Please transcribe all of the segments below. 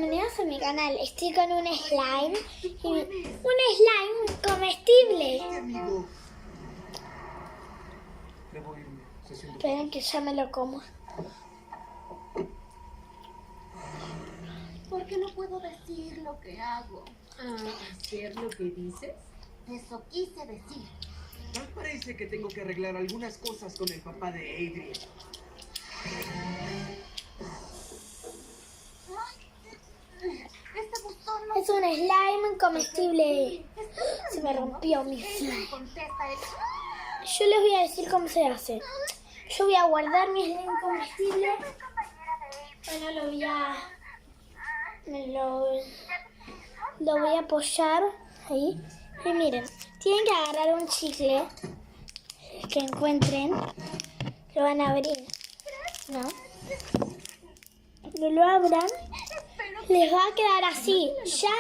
bienvenidos a mi canal. Estoy con un slime. Un slime comestible. Amigo. Debo irme. Se siente. Esperen que ya me lo como. ¿Por qué no puedo decir lo que hago? ¿Hacer lo que dices? Eso quise decir. Tal parece que tengo que arreglar algunas cosas con el papá de Adrien. Este buzón no Es un slime comestible. Se me rompió mi slime. contesta él. Yo les voy a decir cómo se hace. Yo voy a guardar mi slime comestible. Bueno, lo voy a apoyar ahí. Y miren, tienen que agarrar un chicle que encuentren. Lo van a abrir, ¿no? No lo abran. Les va a quedar así. Ya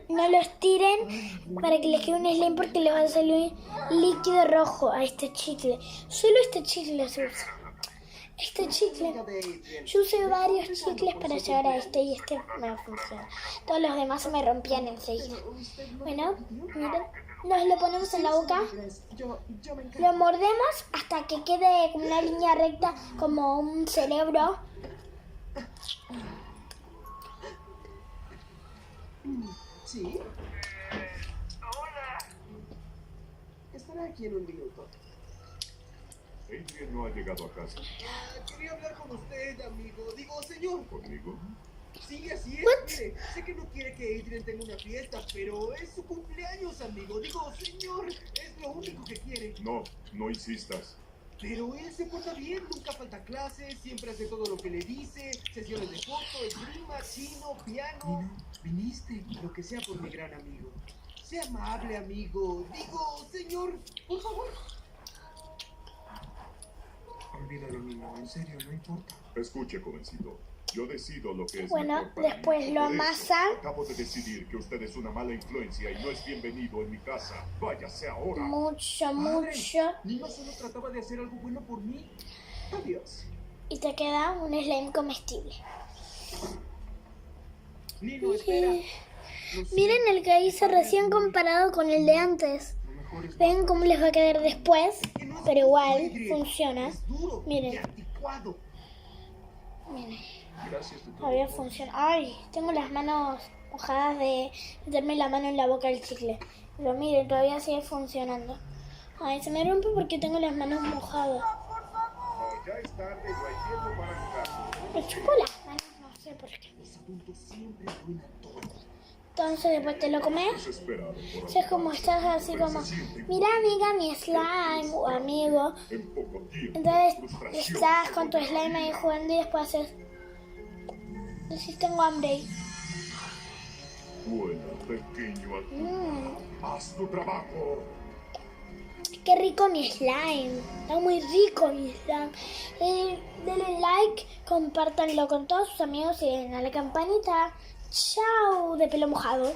no lo estiren para que les quede un slime porque le va a salir líquido rojo a este chicle. Solo este chicle se usa. Este chicle. Yo usé varios chicles para llegar a este y este no funciona. Todos los demás se me rompían enseguida. Bueno, miren. Nos lo ponemos en la boca. Lo mordemos hasta que quede como una línea recta como un cerebro. ¿Sí? Hola. Estará aquí en un minuto. Adrien no ha llegado a casa. Quería hablar con usted, amigo. Digo, señor. ¿Conmigo? Sí, así es. Mire, sé que no quiere que Adrien tenga una fiesta, pero es su cumpleaños, amigo. Digo, señor, es lo único que quiere. No insistas. Pero él se porta bien, nunca falta clases, siempre hace todo lo que le dice, sesiones de foto, esgrima, chino, piano. Viniste, lo que sea por mi gran amigo. Sea amable, amigo. Digo, señor, por favor. Olvídalo, niño, en serio, no importa. Escuche, jovencito. Yo decido lo que es Bueno, mejor para después mí. lo Por eso, amasan. Acabo de decidir que usted es una mala influencia y no es bienvenido en mi casa. Váyase ahora. Mucho. Niño solo trataba de hacer algo bueno por mí. Adiós. Y te queda un slime comestible. Nino, espera. Miren el que hice recién comparado con el de antes. Lo mejor es Ven cómo les va a quedar después, que no es pero igual Adrien. funciona. Es duro Miren. y anticuado. Miren, Gracias de todo. todavía funciona. Ay, tengo las manos mojadas de meterme la mano en la boca del chicle. Pero miren, todavía sigue funcionando. Ay, se me rompe porque tengo las manos mojadas. No, ya es tarde, no hay tiempo para jugar. Me chupo las manos, no sé por qué. Los adultos siempre arruinan todo. Entonces después te lo comes. Desesperado por Si es como estás así como, mira amiga, mi slime o amigo. En poco tiempo, Entonces frustración. estás con tu slime ahí jugando y después haces, decís tengo hambre. Bueno, pequeño adulto, haz tu trabajo. Qué rico mi slime. Está muy rico mi slime. Denle like, compártanlo con todos sus amigos y den a la campanita. Chao de pelo mojado.